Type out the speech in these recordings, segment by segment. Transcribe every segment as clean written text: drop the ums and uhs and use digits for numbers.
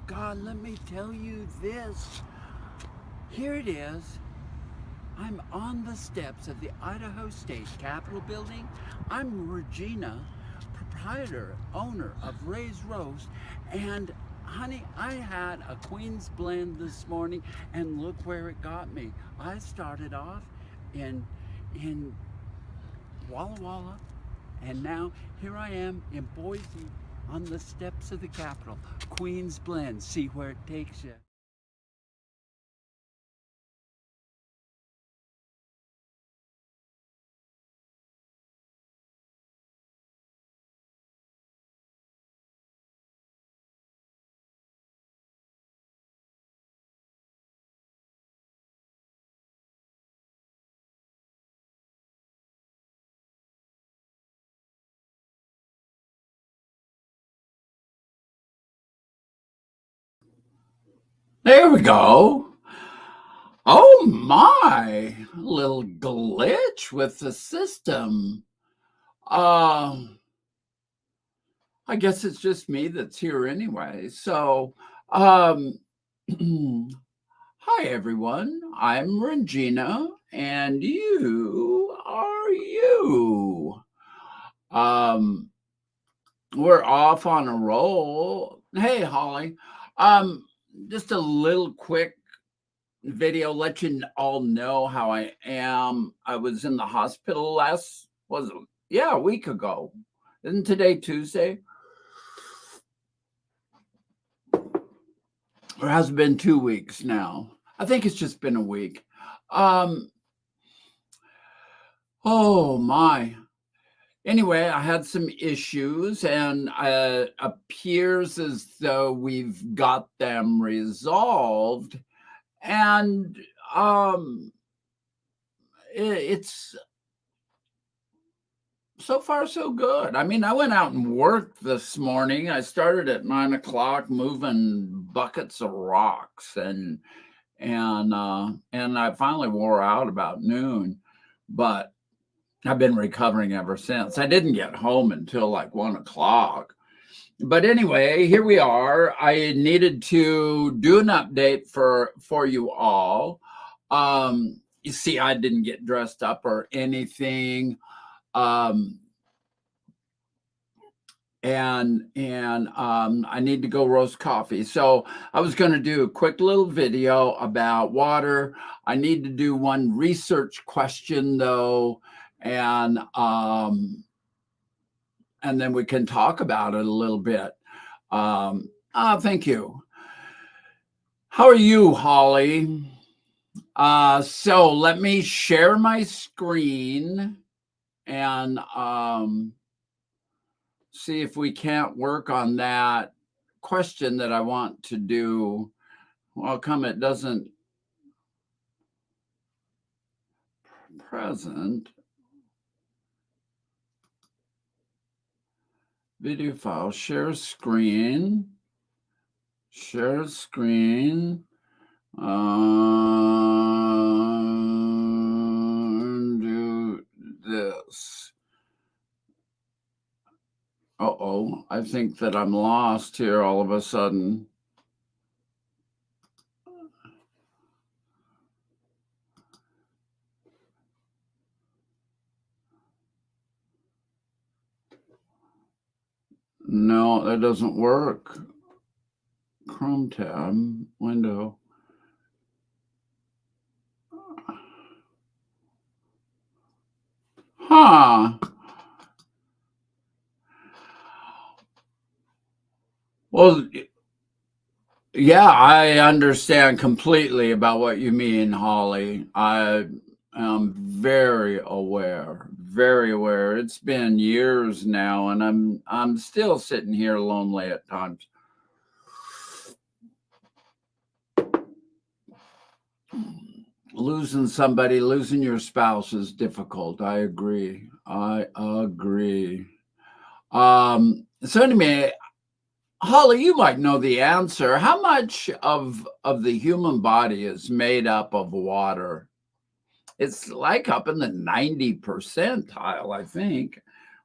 God, let me tell you this. Here it is. I'm on the steps of the Idaho State Capitol building. I'm Regina, proprietor, owner of Ray's Roast. And honey, I had a Queen's Blend this morning, and look where it got me. I started off in in Walla Walla, and now here I am in Boise on the steps of the Capitol. Queen's Blend, see where it takes you. There we go. Oh my, little glitch with the system. Um, I guess it's just me that's here anyway. Um, hi everyone. I'm Regina, and you are you. Um, we're off on a roll. Hey, Holly. Um, just a little quick video, let you all know how I am. I was in the hospital was it? Yeah, a week ago. Isn't today Tuesday? Or has it been 2 weeks now? I think it's just been a week. Um, oh my. Anyway, I had some issues, and appears as though we've got them resolved. And um, it's so far so good. I mean, I went out and worked this morning. I started at 9 o'clock moving buckets of rocks, and I finally wore out about noon, but I've been recovering ever since. I didn't get home until like 1 o'clock. But anyway, here we are. I needed to do an update for you all. You see, I didn't get dressed up or anything. Um, and I need to go roast coffee. So I was going to do a quick little video about water. I need to do one research question though, and then we can talk about it a little bit. Thank you. How are you, Holly? So let me share my screen and see if we can't work on that question that I want to do. Well, come it doesn't present video file, share screen, do this. Uh-oh, I think that I'm lost here all of a sudden. No, that doesn't work. Chrome tab, window. Huh. Well, yeah, I understand completely about what you mean, Holly. I am very aware, very aware. It's been years now, and I'm still sitting here lonely at times. Losing somebody, losing your spouse is difficult. I agree. I agree. So anyway, Holly, you might know the answer. How much of the human body is made up of water? It's like up in the 90 percentile, I think.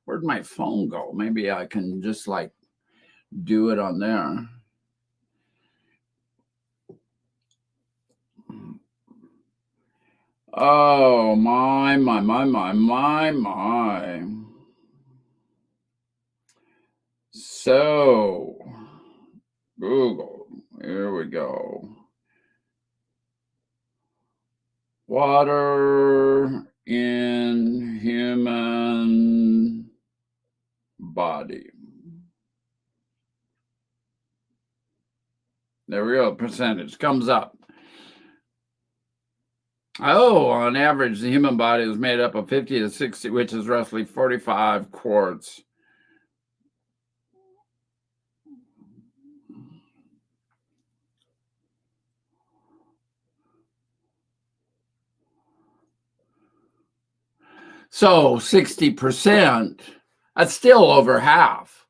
Where'd my phone go? Maybe I can just like do it on there. Oh, my. So, Google, here we go. Water in human body. There we go, percentage comes up. Oh, on average, the human body is made up of 50 to 60, which is roughly 45 quarts. So 60%, that's still over half.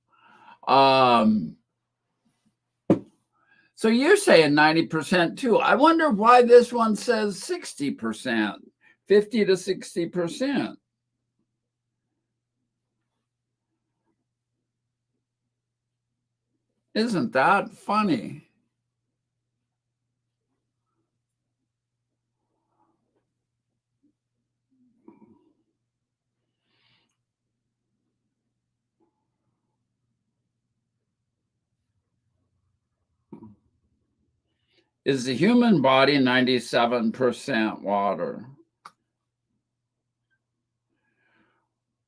So you're saying 90% too. I wonder why this one says 60%, 50 to 60%. Isn't that funny? Is the human body 97% water?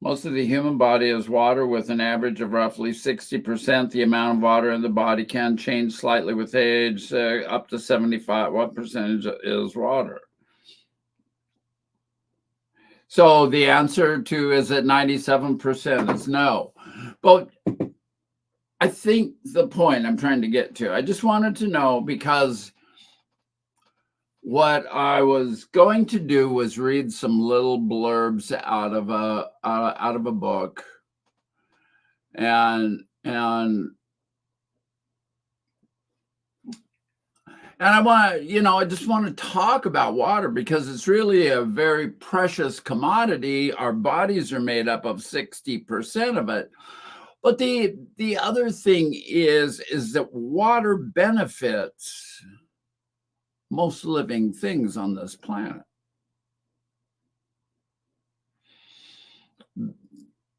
Most of the human body is water with an average of roughly 60%. The amount of water in the body can change slightly with age, up to 75. What percentage is water? So the answer to is it 97% is no. But I think the point I'm trying to get to, I just wanted to know because what I was going to do was read some little blurbs out of a book, and I want to, I just want to talk about water because it's really a very precious commodity. Our bodies are made up of 60% of it. But the other thing is that water benefits most living things on this planet.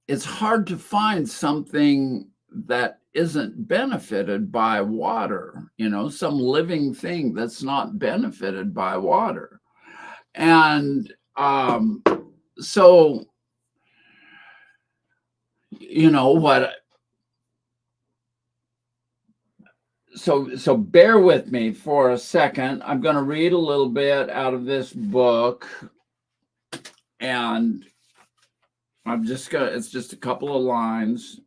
It's hard to find something that isn't benefited by water, some living thing that's not benefited by water. And so, what so bear with me for a second. I'm going to read a little bit out of this book, and it's just a couple of lines.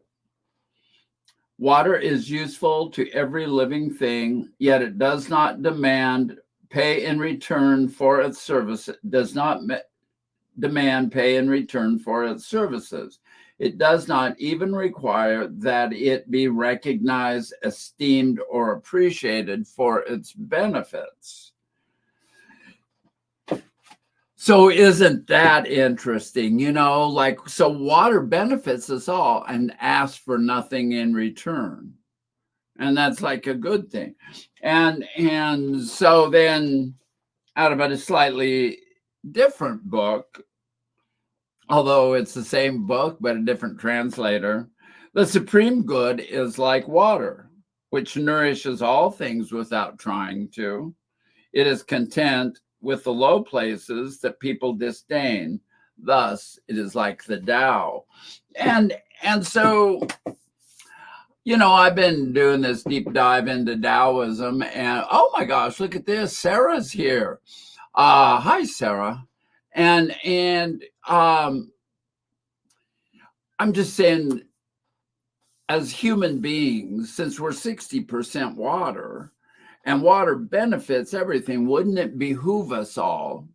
Water is useful to every living thing, yet it does not demand pay in return for its service. It does not demand pay in return for its services. It does not even require that it be recognized, esteemed, or appreciated for its benefits. So isn't that interesting? So water benefits us all and asks for nothing in return. And that's like a good thing. And so then out of a slightly different book, although it's the same book, but a different translator, the supreme good is like water, which nourishes all things without trying to. It is content with the low places that people disdain. Thus, it is like the Tao. And so, I've been doing this deep dive into Taoism, and oh my gosh, look at this. Sarah's here. Hi, Sarah. And I'm just saying, as human beings, since we're 60% water, and water benefits everything, wouldn't it behoove us all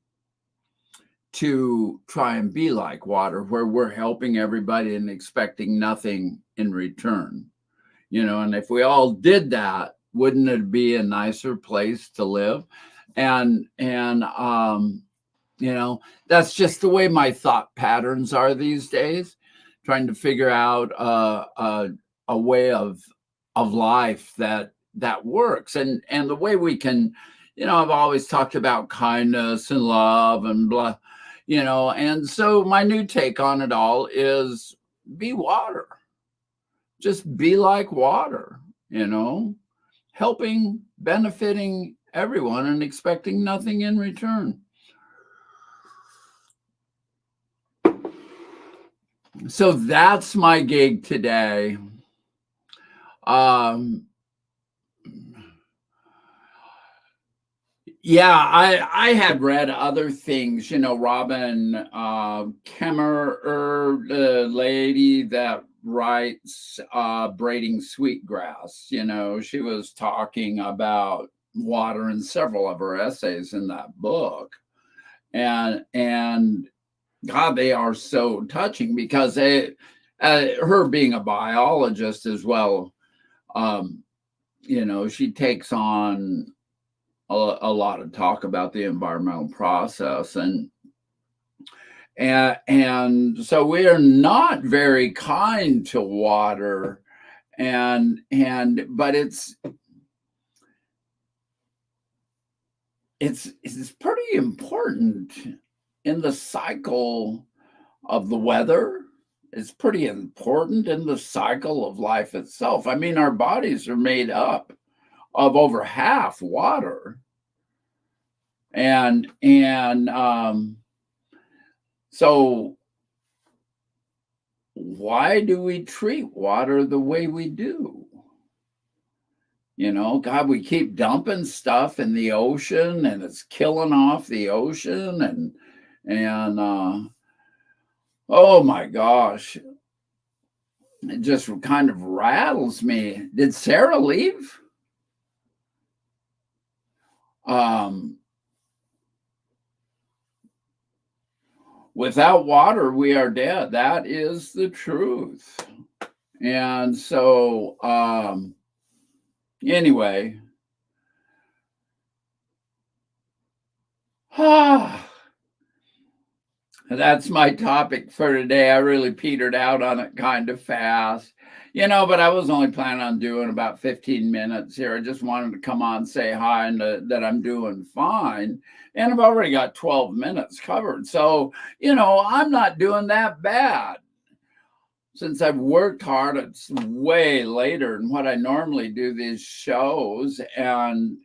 to try and be like water, where we're helping everybody and expecting nothing in return? And if we all did that, wouldn't it be a nicer place to live? And that's just the way my thought patterns are these days, trying to figure out a way of life that works, and the way we can I've always talked about kindness and love and blah, and so my new take on it all is be water. Just be like water, you know, helping, benefiting everyone and expecting nothing in return. So that's my gig today. Um, Yeah, I had read other things, Robin Kemmerer, the lady that writes Braiding Sweetgrass, she was talking about water in several of her essays in that book. And God, they are so touching because her being a biologist as well, she takes on a lot of talk about the environmental process, and so we are not very kind to water, but it's pretty important in the cycle of the weather. It's pretty important in the cycle of life itself. I mean, our bodies are made up of over half water. And so why do we treat water the way we do? God, we keep dumping stuff in the ocean and it's killing off the ocean and oh my gosh, it just kind of rattles me. Did Sarah leave? Without water, we are dead. That is the truth. And so, anyway, that's my topic for today. I really petered out on it kind of fast, but I was only planning on doing about 15 minutes here. I just wanted to come on, say hi, and that I'm doing fine. And I've already got 12 minutes covered. So, I'm not doing that bad. Since I've worked hard, it's way later than what I normally do these shows. And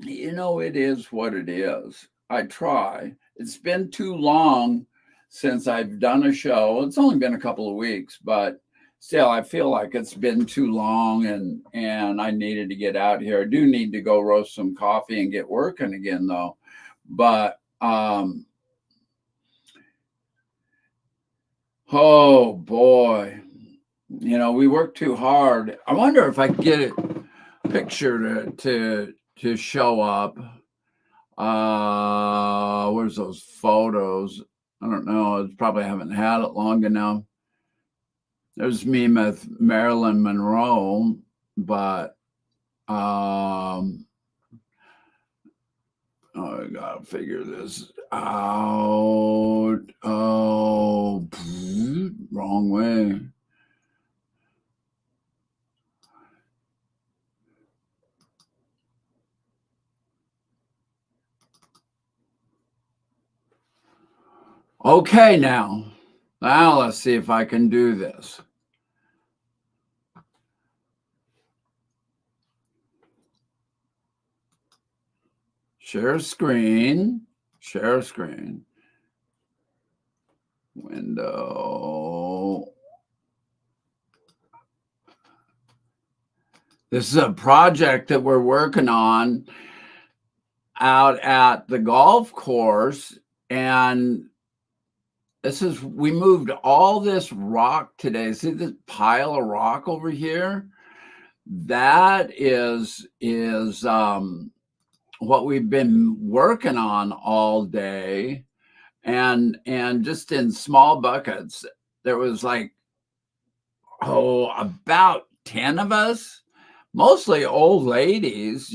it is what it is. I try. It's been too long since I've done a show. It's only been a couple of weeks, but still, I feel like it's been too long and I needed to get out here. I do need to go roast some coffee and get working again, though. But, oh boy, we work too hard. I wonder if I can get a picture to show up. Where's those photos? I don't know. I probably haven't had it long enough. There's me with Marilyn Monroe, but oh, I gotta figure this out. Oh, wrong way. Okay, now let's see if I can do this. Share screen, window. This is a project that we're working on out at the golf course, and we moved all this rock today. See this pile of rock over here? That is what we've been working on all day, and just in small buckets. There was like about 10 of us, mostly old ladies.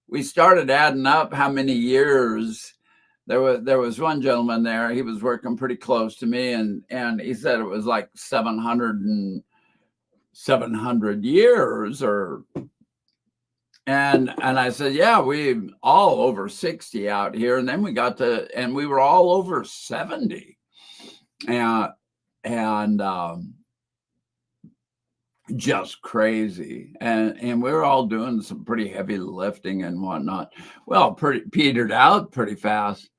We started adding up how many years. There was one gentleman there. He was working pretty close to me, and he said it was like 700 700 years or and I said, yeah, we all over 60 out here. And then we were all over 70. And just crazy. And we were all doing some pretty heavy lifting and whatnot. Well, pretty petered out pretty fast.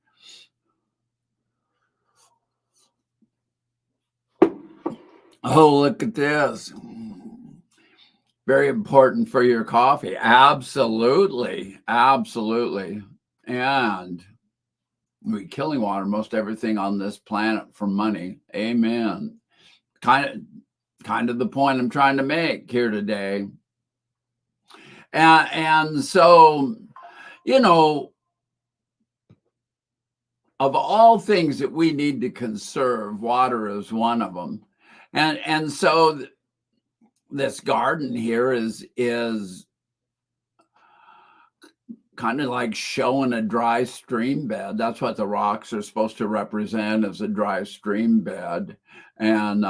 Oh, look at this. Very important for your coffee. Absolutely. Absolutely. And we killing water most everything on this planet for money. Amen. Kind of the point I'm trying to make here today. And so, you know, of all things that we need to conserve, water is one of them. And so this garden here is kind of like showing a dry stream bed. That's what the rocks are supposed to represent, as a dry stream bed. And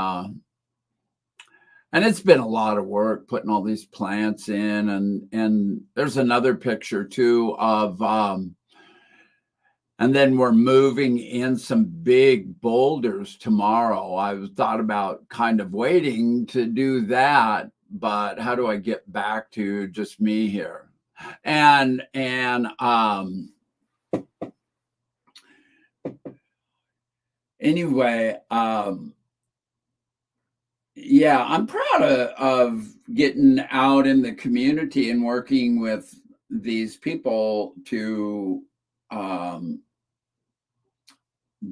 it's been a lot of work putting all these plants in. And there's another picture too of and then we're moving in some big boulders tomorrow. I've thought about kind of waiting to do that, but how do I get back to just me here? And anyway, yeah, I'm proud of getting out in the community and working with these people to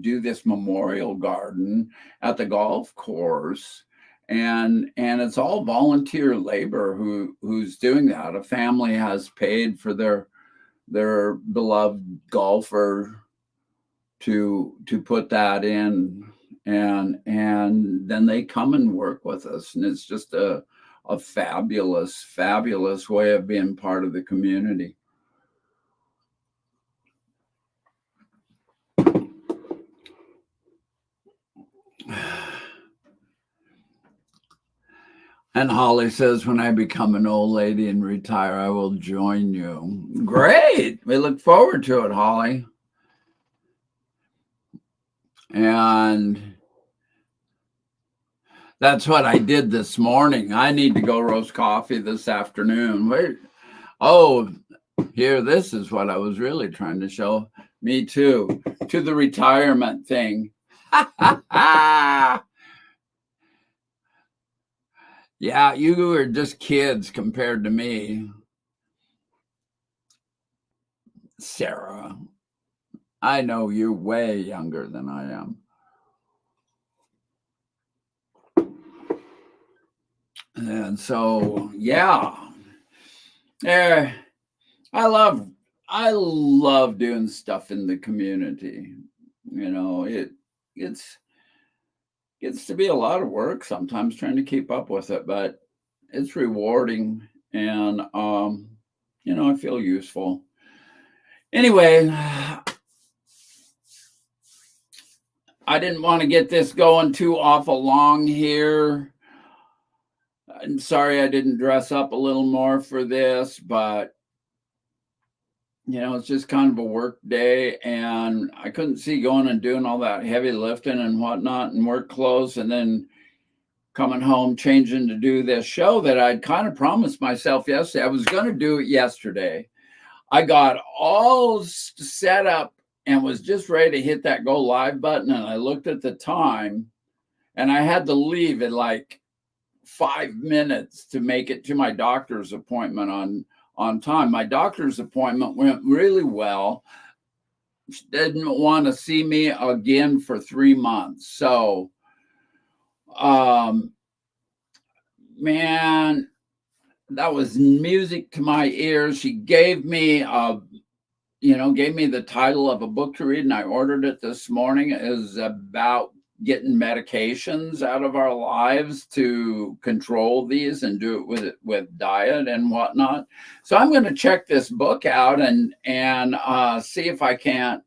do this memorial garden at the golf course. And it's all volunteer labor who's doing that. A family has paid for their beloved golfer to put that in, and then they come and work with us, and it's just a fabulous way of being part of the community. And Holly says, when I become an old lady and retire, I will join you. Great. We look forward to it, Holly. And that's what I did this morning. I need to go roast coffee this afternoon. Wait. Oh, here, this is what I was really trying to show. Me too. To the retirement thing. Yeah, you are just kids compared to me. Sarah, I know you're way younger than I am. And so, yeah. I love doing stuff in the community. You know, it gets to be a lot of work sometimes trying to keep up with it, but it's rewarding, and you know, I feel useful. Anyway, I didn't want to get this going too awful long here. I'm sorry I didn't dress up a little more for this, but you know, it's just kind of a work day, and I couldn't see going and doing all that heavy lifting and whatnot and work clothes, and then coming home, changing to do this show that I'd kind of promised myself yesterday. I was going to do it yesterday. I got all set up and was just ready to hit that go live button. And I looked at the time, and I had to leave in like 5 minutes to make it to my doctor's appointment on time. My doctor's appointment went really well. She didn't want to see me again for 3 months. So, man, that was music to my ears. She gave me gave me the title of a book to read, and I ordered it this morning. It is about getting medications out of our lives to control these and do it with diet and whatnot. So I'm going to check this book out and see if I can't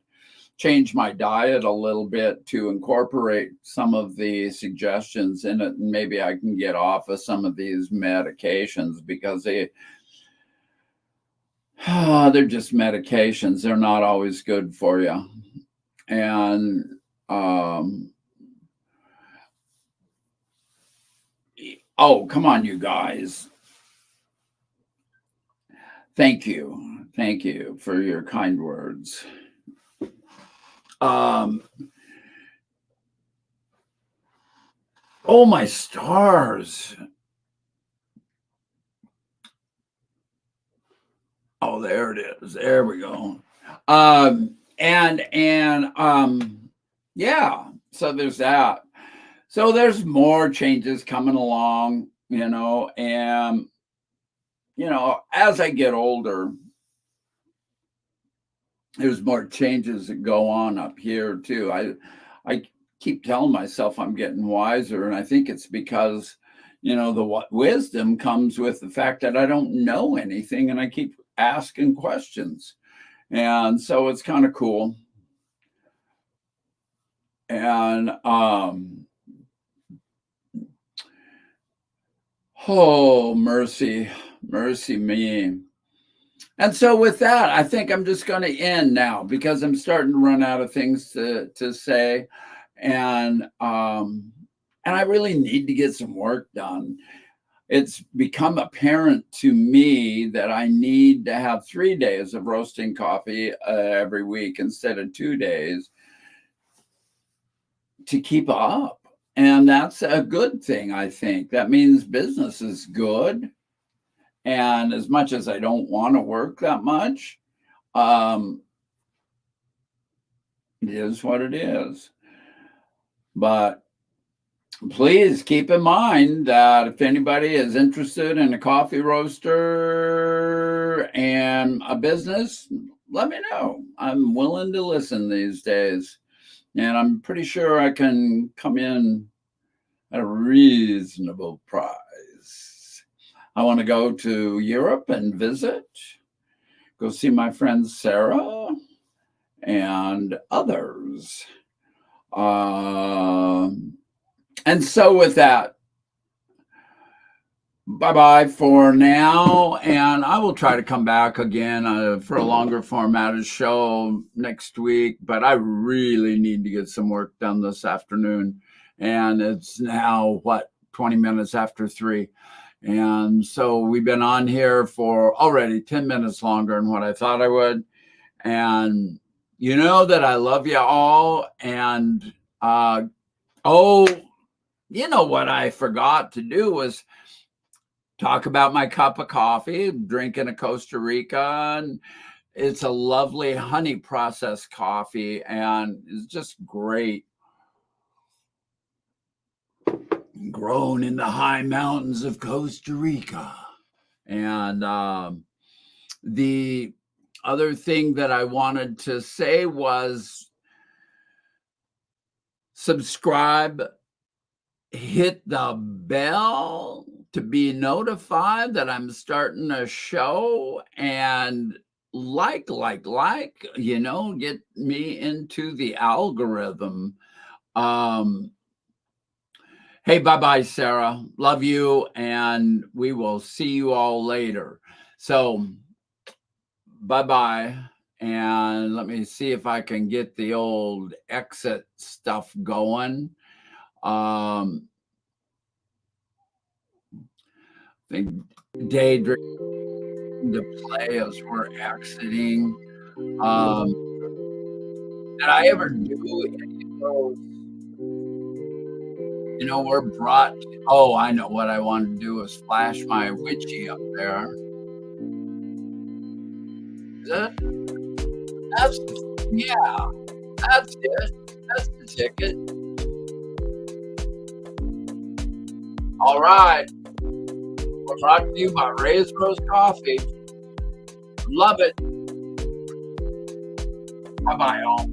change my diet a little bit to incorporate some of the suggestions in it, and maybe I can get off of some of these medications because they're just medications. They're not always good for you. And um, oh, come on, you guys. Thank you. Thank you for your kind words. Um, oh, my stars. Oh, there it is. There we go. And yeah, so there's that. So there's more changes coming along, and as I get older, there's more changes that go on up here too. I keep telling myself I'm getting wiser, and I think it's because the wisdom comes with the fact that I don't know anything, and I keep asking questions, and so it's kind of cool. And oh, mercy me. And so with that, I think I'm just going to end now because I'm starting to run out of things to say, and I really need to get some work done. It's become apparent to me that I need to have 3 days of roasting coffee every week instead of 2 days to keep up. And that's a good thing, I think. That means business is good. And as much as I don't want to work that much, it is what it is. But please keep in mind that if anybody is interested in a coffee roaster and a business, let me know. I'm willing to listen these days. And I'm pretty sure I can come in at a reasonable price. I want to go to Europe and visit, go see my friend Sarah and others. And so with that, bye-bye for now. And I will try to come back again for a longer formatted show next week. But I really need to get some work done this afternoon. And it's now, 20 minutes after 3. And so we've been on here for already 10 minutes longer than what I thought I would. And you know that I love you all. And, what I forgot to do was talk about my cup of coffee, drinking a Costa Rica. And it's a lovely honey processed coffee, and it's just great. Grown in the high mountains of Costa Rica. And the other thing that I wanted to say was subscribe, hit the bell to be notified that I'm starting a show, and get me into the algorithm. Hey, bye-bye, Sarah. Love you, and we will see you all later. So, bye-bye, and let me see if I can get the old exit stuff going. The daydream to play as we're exiting. Did I ever do any of those? We're brought. Oh, I know what I wanted to do is flash my witchy up there. Is it? That's it. That's the ticket. All right. We're brought to you by Raised Rose Coffee. Love it. Bye-bye, all.